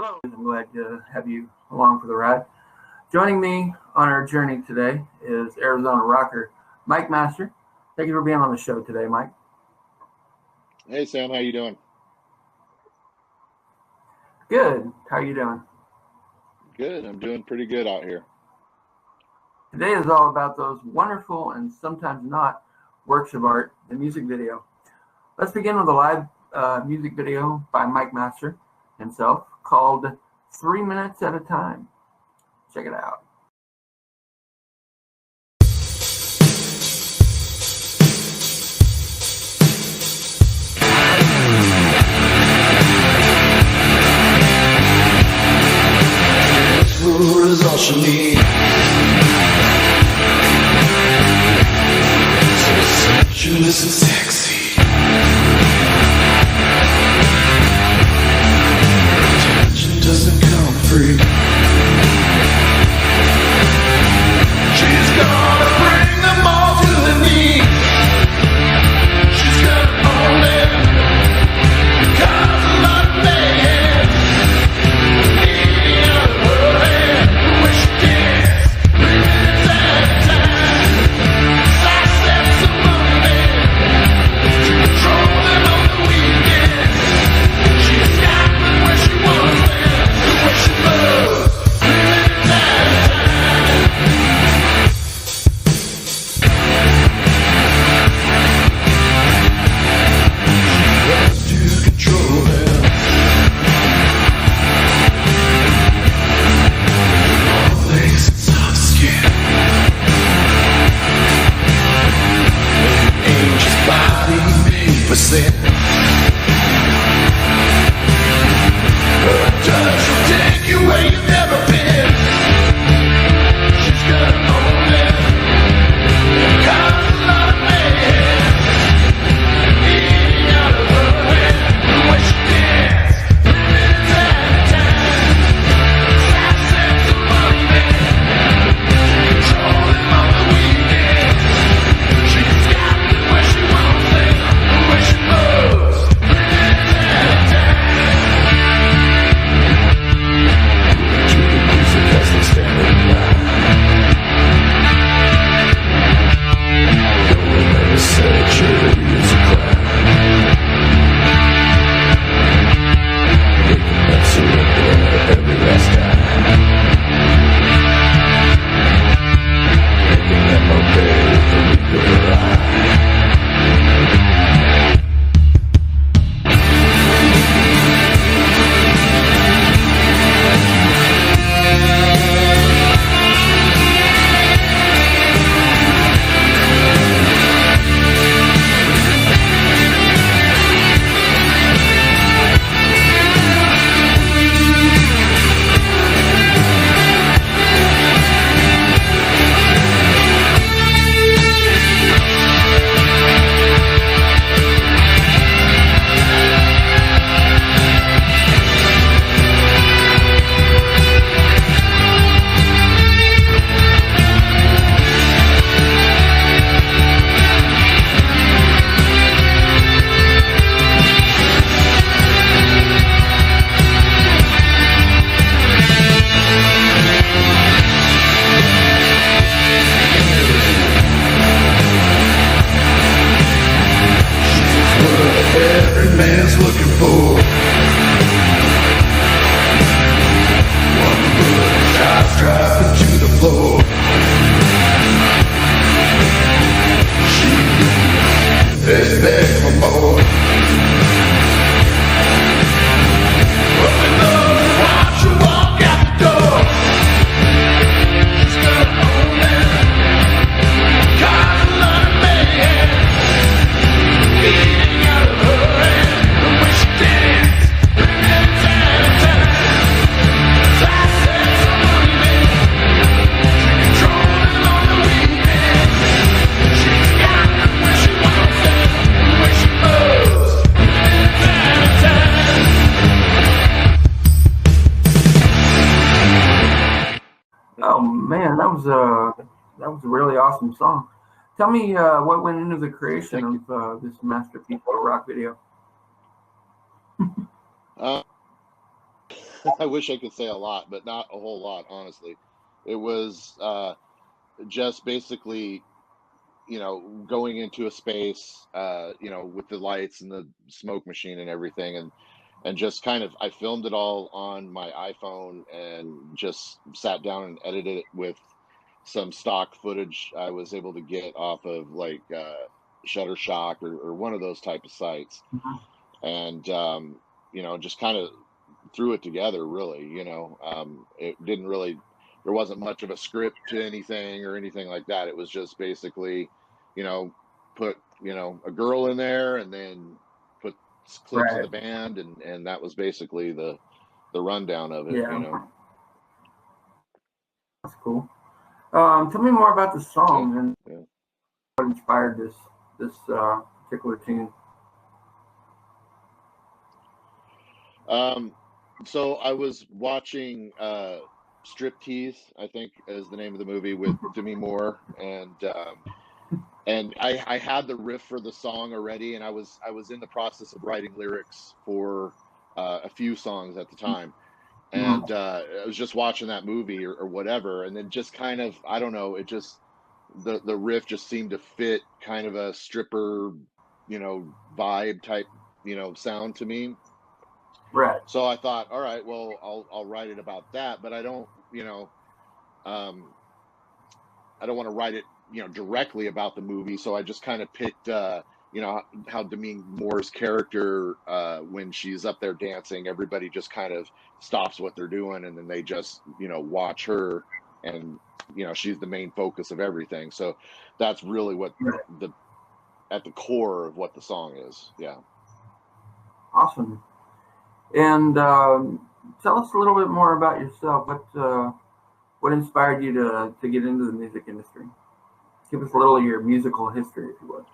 Hello, I'm glad to have you along for the ride. Joining me on our journey today is Arizona rocker Mike Master. Thank you for being on the show today, Mike. Hey Sam, how you doing? Good. How are you doing? Good. I'm doing pretty good out here. Today is all about those wonderful and sometimes not works of art, the music video. Let's begin with a live music video by Mike Master himself called 3 Minutes at a Time. Check it out. Is all she needs. So sensuous and sexy. Attention doesn't come free. She's gonna bring them all to the knee. She's gonna own it. Cause a lot of mayhem. That was a really awesome song. Tell me what went into the creation of this masterpiece of a rock video. I wish I could say a lot, but not a whole lot, honestly. It was just basically, going into a space, with the lights and the smoke machine and everything, and just kind of, I filmed it all on my iPhone and just sat down and edited it with some stock footage I was able to get off of like Shutterstock or one of those type of sites, Mhm. and just kind of threw it together. Really, it didn't really. There wasn't much of a script to anything or anything like that. It was just basically, put a girl in there and then put clips of Right. the band, and that was basically the rundown of it. Yeah, that's cool. Tell me more about the Yeah, songs and yeah. what inspired this particular tune. So I was watching Striptease, I think is the name of the movie, with Demi Moore, and I had the riff for the song already, and I was in the process of writing lyrics for a few songs at the time, Mhm. and I was just watching that movie or whatever, and then just kind of, I don't know, it just, the riff just seemed to fit kind of a stripper, vibe type, sound to me. Right. So I thought, all right, well, I'll write it about that, but I don't, um, I don't want to write it, directly about the movie. So I just kind of picked, how Demi Moore's character, when she's up there dancing, everybody just kind of stops what they're doing, and then they just, watch her, and she's the main focus of everything. So that's really what Right. at the core of what the song is. Yeah. Awesome. And tell us a little bit more about yourself. What inspired you to get into the music industry? Give us a little of your musical history, if you would.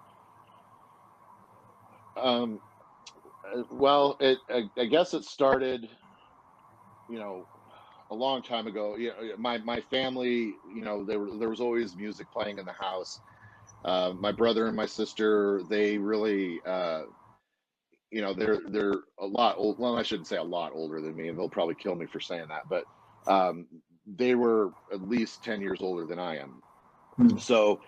Um, well, I guess it started, a long time ago. My family, there was always music playing in the house. My brother and my sister, they really, they're a lot old. Well, I shouldn't say a lot older than me, and they'll probably kill me for saying that. But they were at least 10 years older than I am. Hmm. So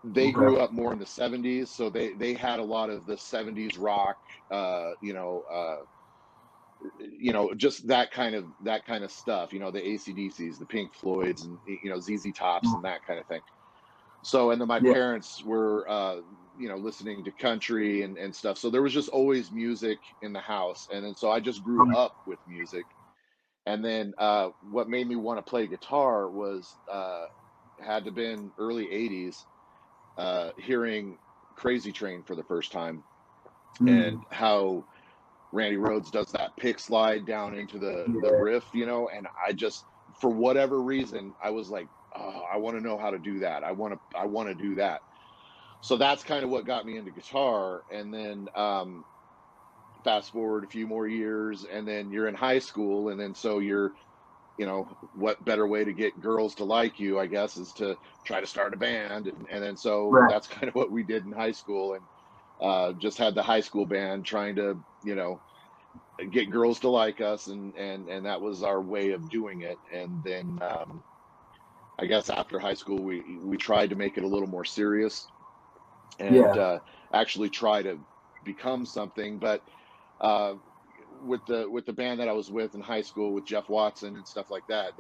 they grew Okay. up more in the 70s. So they had a lot of the 70s rock, just that kind of stuff. The AC/DCs, the Pink Floyds, and ZZ Tops and that kind of thing. So, and then my Yeah. parents were, listening to country and stuff. So there was just always music in the house. And then so I just grew up with music. And then what made me want to play guitar was had to been early 80s, hearing Crazy Train for the first time, Hmm. and how Randy Rhoads does that pick slide down into the Yeah. riff, and I just, for whatever reason, I was like, oh, I want to know how to do that. I want to do that. So that's kind of what got me into guitar. And then fast forward a few more years, and then you're in high school, and then so you're, what better way to get girls to like you, I guess, is to try to start a band. And then so Right. that's kind of what we did in high school, and just had the high school band trying to, get girls to like us, and that was our way of doing it. And then I guess after high school, we tried to make it a little more serious, and Yeah. actually try to become something. But uh, with the band that I was with in high school, with Jeff Watson and stuff like that,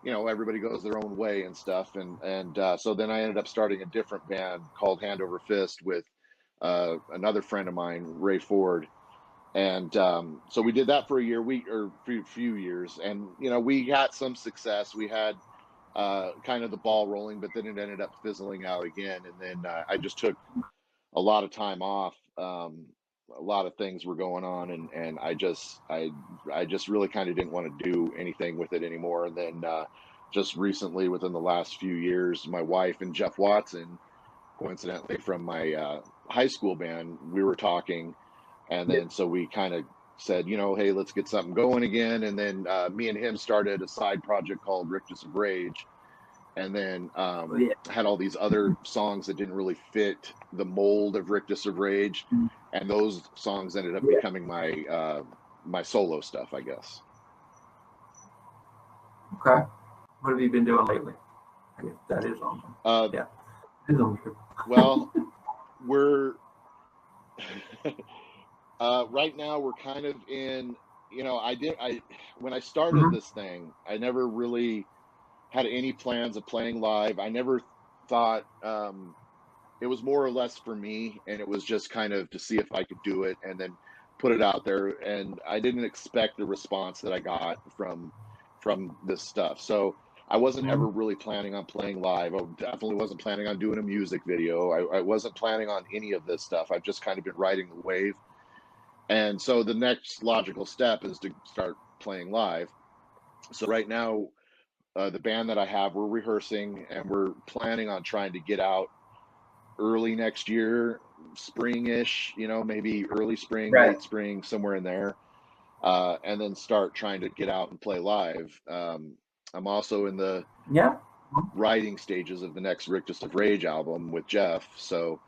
everybody goes their own way and stuff. And so then I ended up starting a different band called Hand Over Fist with another friend of mine, Ray Ford. And so we did that for a year, few years, and we got some success. We had kind of the ball rolling, but then it ended up fizzling out again. And then I just took a lot of time off. A lot of things were going on, and I just really kind of didn't want to do anything with it anymore. And then just recently, within the last few years, my wife and Jeff Watson, coincidentally from my high school band, we were talking. And then so we kind of said, hey, let's get something going again. And then me and him started a side project called Rictus of Rage. And then Yeah. had all these other songs that didn't really fit the mold of Rictus of Rage. And those songs ended up Yeah. becoming my my solo stuff, I guess. Okay. What have you been doing lately? I guess that is on. Yeah, it is on. Well, we're right now we're kind of in. When I started Mhm. this thing, I never really had any plans of playing live. I never thought it was more or less for me, and it was just kind of to see if I could do it and then put it out there. And I didn't expect the response that I got from this stuff. So I wasn't Mhm. ever really planning on playing live. I definitely wasn't planning on doing a music video. I wasn't planning on any of this stuff. I've just kind of been riding the wave. And so the next logical step is to start playing live. So right now, the band that I have, we're rehearsing and we're planning on trying to get out early next year, spring-ish, maybe early spring, Right. late spring, somewhere in there, and then start trying to get out and play live. I'm also in the Yeah. writing stages of the next Rictus of Rage album with Jeff, so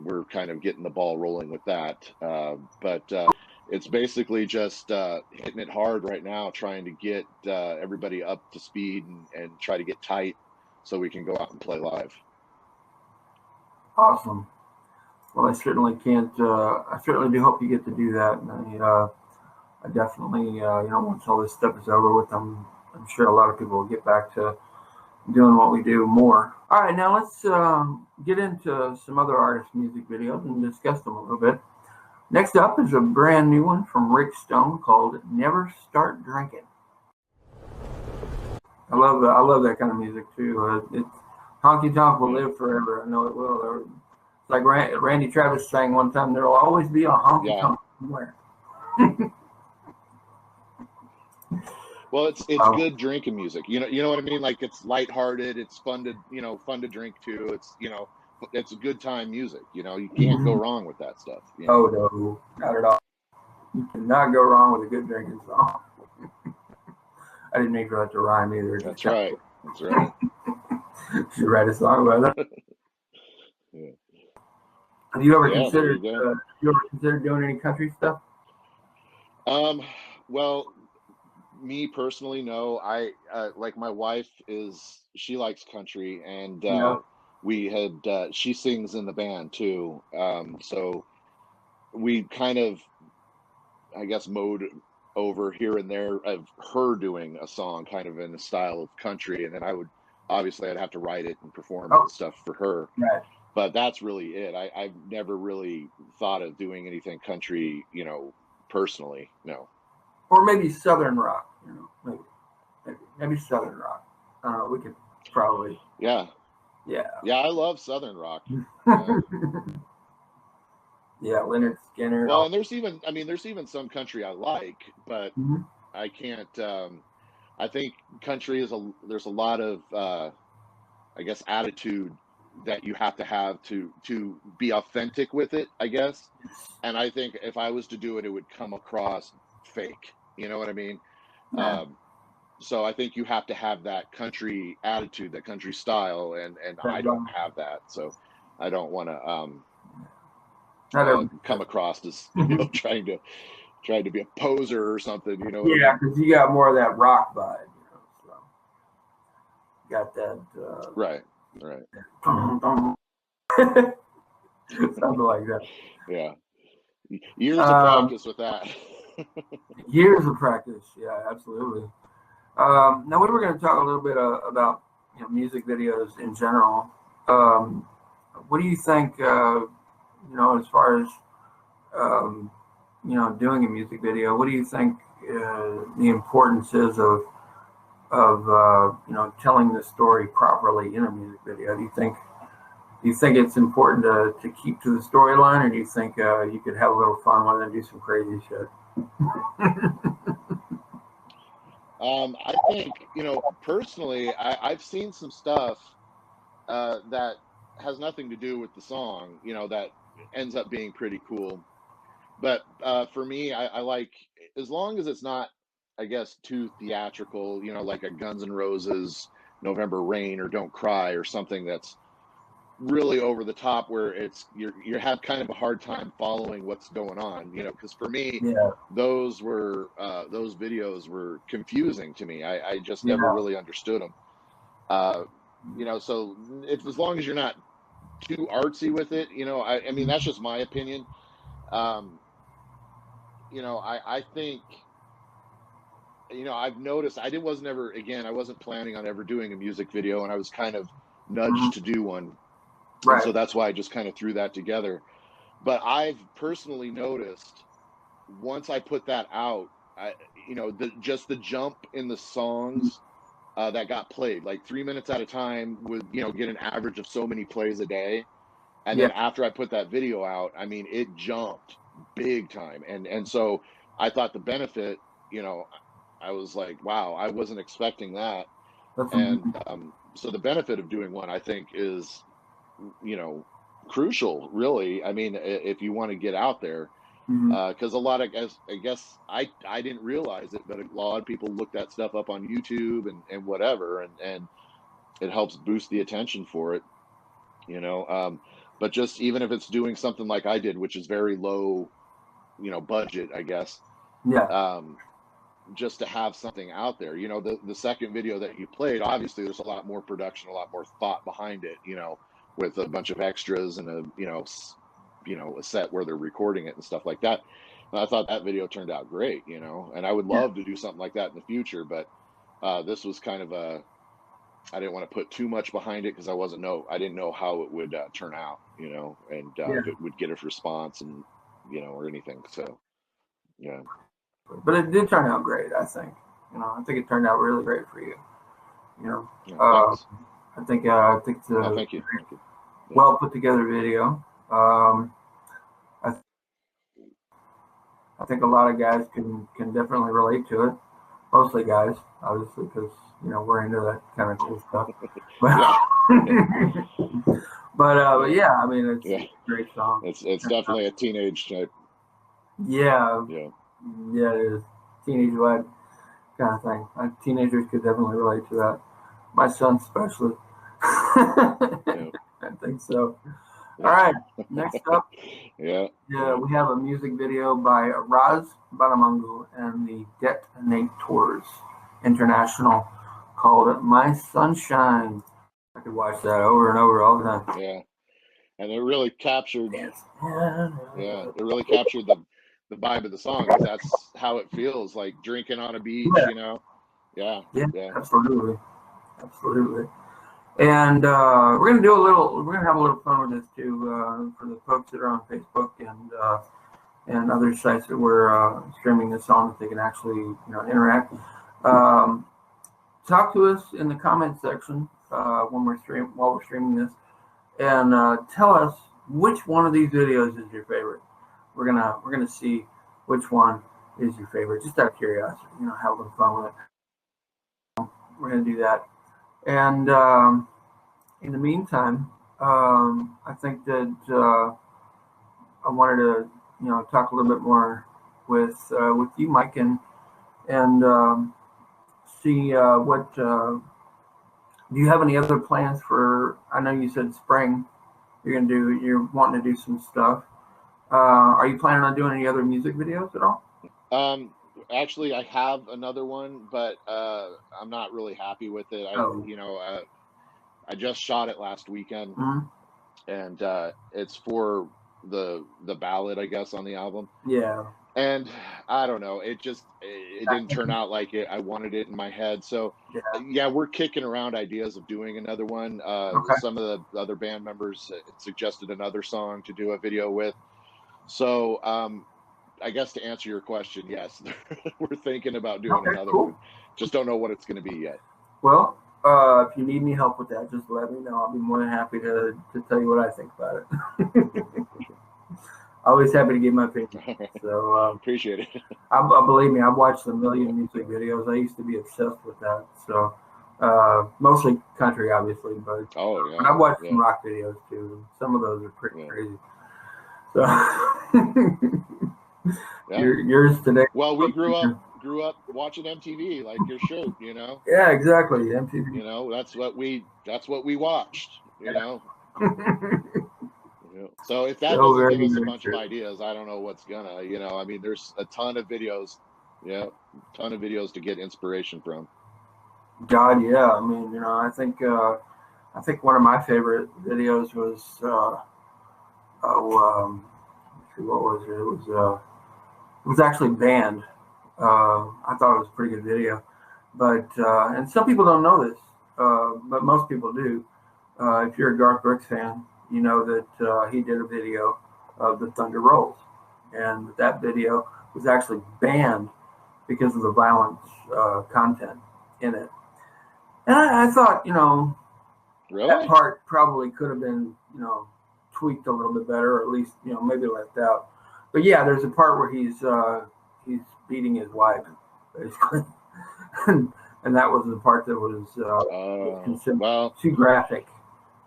we're kind of getting the ball rolling with that. But it's basically just hitting it hard right now, trying to get everybody up to speed and try to get tight so we can go out and play live. Awesome. Well, I certainly can't. I certainly do hope you get to do that. And I definitely, once all this stuff is over with, I'm sure a lot of people will get back to doing what we do more. All right, now let's get into some other artists' music videos and discuss them a little bit. Next up is a brand new one from Rick Stone called "Never Start Drinking." I love that kind of music too. It's honky tonk will live forever. I know it will. It's like Randy Travis sang one time. There will always be a honky tonk somewhere. Well, it's good drinking music. You know what I mean? Like it's lighthearted. It's fun to drink to. It's a good time music. You can't go wrong with that stuff. Oh no, not at all. You cannot go wrong with a good drinking song. I didn't mean for that to rhyme either. That's right. That's right. Should write a song about that. Yeah. Have you ever Yeah, there considered? you go. You ever considered doing any country stuff? Well, me personally, no. I like my wife she likes country, and Yeah. we had she sings in the band too. So we kind of, I guess, mowed over here and there of her doing a song kind of in the style of country, and then I'd have to write it and perform it and stuff for her. Right. But that's really it. I've never really thought of doing anything country, personally. No. Or maybe Southern rock. Maybe Southern rock. We could probably. Yeah. Yeah. Yeah, I love Southern rock. Yeah, Leonard Skinner. Well, and there's even some country I like, but Mhm. I can't. I think country there's a lot of I guess attitude that you have to be authentic with it, I guess. And I think if I was to do it, it would come across fake. You know what I mean? Yeah. So I think you have to have that country attitude, that country style, and I don't have that, so I don't want to come across as trying to be a poser or something. You know? Yeah, because you got more of that rock vibe. So got that. Right. Something like that. Yeah. Years of practice with that. Years of practice. Yeah, absolutely. Now, we're going to talk a little bit about music videos in general. What do you think? As far as doing a music video, what do you think the importance is of telling the story properly in a music video? Do you think it's important to keep to the storyline, or do you think you could have a little fun with it and do some crazy shit? I think, personally, I've seen some stuff that has nothing to do with the song, that ends up being pretty cool. But for me, I like, as long as it's not, I guess, too theatrical, like a Guns N' Roses November Rain or Don't Cry or something that's really over the top where it's you have kind of a hard time following what's going on, you know, because for me Yeah. those videos were confusing to me. I just never Yeah. really understood them, you know. So if, as long as you're not too artsy with it, you know, I mean, that's just my opinion. You know, I think, you know, I've noticed I wasn't planning on ever doing a music video, and I was kind of nudged to do one. Right. And so that's why I just kind of threw that together. But I've personally noticed once I put that out, you know, just the jump in the songs that got played, like 3 minutes at a time, would, you know, get an average of so many plays a day. And then after I put that video out, I mean, it jumped big time. And so I thought the benefit, you know, I was like, wow, I wasn't expecting that. And so the benefit of doing one, I think, is, you know, crucial, really. I mean, if you want to get out there, because a lot of, I guess I didn't realize it, but a lot of people look that stuff up on YouTube and whatever, and it helps boost the attention for it, you know. But just even if it's doing something like I did, which is very low, you know, budget, I guess. Yeah. Just to have something out there, you know. The second video that you played, obviously there's a lot more production, a lot more thought behind it, you know, with a bunch of extras and a set where they're recording it and stuff like that. And I thought that video turned out great, you know, and I would love to do something like that in the future. But this was kind of I didn't want to put too much behind it because I didn't know how it would turn out, you know, and if it would get a response and, you know, or anything. So, yeah. But it did turn out great, I think. You know, I think it turned out really great for you. You know, Yeah, I think it's a thank you. well put together video. I think a lot of guys can definitely relate to it. Mostly guys, obviously, because, you know, we're into that kind of cool stuff. But yeah, I mean, it's a great song. It's definitely a teenage type. Yeah. Yeah. Yeah, it is. Teenage led kind of thing. Teenagers could definitely relate to that. My son especially. I think so. All right, next up. We have a music video by Raz Banamangu and the Detonators International called My Sunshine. I could watch that over and over all the time. Yeah. And it really captured it really captured the vibe of the song. That's how it feels, like drinking on a beach, you know. Yeah, absolutely. And we're gonna have a little fun with this too, for the folks that are on Facebook and other sites that we're streaming this on, that they can actually, you know, interact. Talk to us in the comment section while we're streaming this, and tell us which one of these videos is your favorite. We're gonna see which one is your favorite, just out of curiosity, you know, have a little fun with it. We're gonna do that, and in the meantime, I think that I wanted to, you know, talk a little bit more with you, Mike, and see what. Do you have any other plans for? I know you said spring. You're wanting to do some stuff. Are you planning on doing any other music videos at all? Actually, I have another one, but I'm not really happy with it. I just shot it last weekend, and it's for the ballad, I guess, on the album. Yeah. And I don't know, it didn't turn out like I wanted it in my head. So yeah, we're kicking around ideas of doing another one. Some of the other band members suggested another song to do a video with. So I guess to answer your question, yes, we're thinking about doing another one. Just don't know what it's going to be yet. Well, if you need any help with that, just let me know. I'll be more than happy to tell you what I think about it. Always happy to give my opinion. So appreciate it. Believe me, I've watched a million music videos. I used to be obsessed with that. So mostly country, obviously, but I've watched some rock videos too. Some of those are pretty crazy. So yours today. Well, we grew up watching MTV, like your show, you know. Yeah, exactly. MTV. You know, that's what we watched, you know. So if that So doesn't very, give us a very bunch of true. ideas, I don't know what's gonna. I mean, there's a ton of videos. Yeah, ton of videos to get inspiration from. God, yeah. I mean, I think one of my favorite videos was let's see, what was it? It was actually banned. I thought it was a pretty good video, but and some people don't know this, but most people do. If you're a Garth Brooks fan, you know that he did a video of the Thunder Rolls, and that video was actually banned because of the violent content in it. And I thought, that Really? part probably could have been, tweaked a little bit better, or at least, maybe left out. But yeah, there's a part where he's beating his wife, basically, and that was the part that was considered Well, too graphic.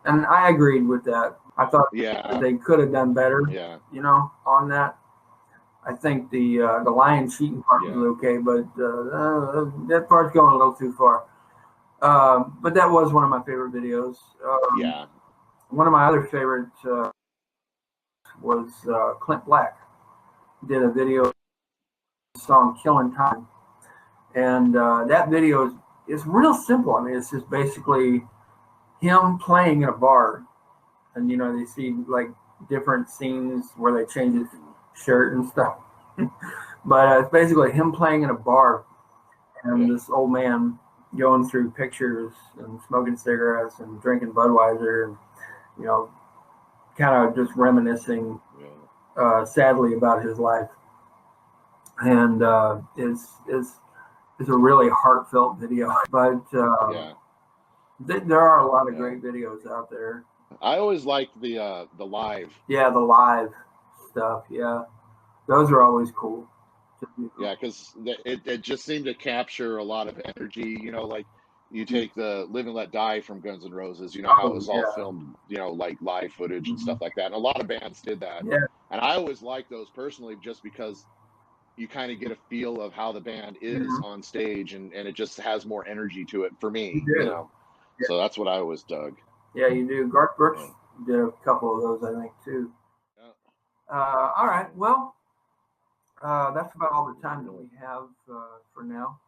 And I agreed with that. I thought yeah, that they could have done better, yeah, on that. I think the lion cheating part was okay, but that part's going a little too far. But that was one of my favorite videos. yeah. One of my other favorites was Clint Black. He did a video of the song "Killing Time," and that video is real simple. I mean, it's just basically him playing in a bar, and they see like different scenes where they change his shirt and stuff. But it's basically him playing in a bar, and this old man going through pictures and smoking cigarettes and drinking Budweiser, and kind of just reminiscing sadly about his life. And it's a really heartfelt video. But there are a lot of great videos out there. I always liked the live. Yeah, the live stuff. Yeah, those are always cool. Yeah, because it just seemed to capture a lot of energy. Like you take the "Live and Let Die" from Guns N' Roses. How it was all filmed. Like live footage and stuff like that. And a lot of bands did that. Yeah. And I always like those personally, just because you kind of get a feel of how the band is on stage, and it just has more energy to it for me. Yeah. So that's what I always dug. Yeah, you do. Garth Brooks did a couple of those, I think, too. Yeah. All right. Well, that's about all the time that we have for now.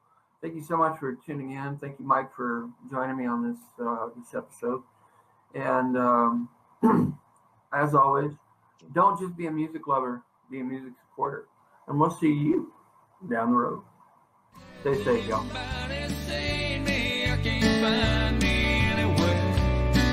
Thank you so much for tuning in. Thank you, Mike, for joining me on this episode. And as always, don't just be a music lover, be a music supporter. And we'll see you down the road. Stay safe, y'all.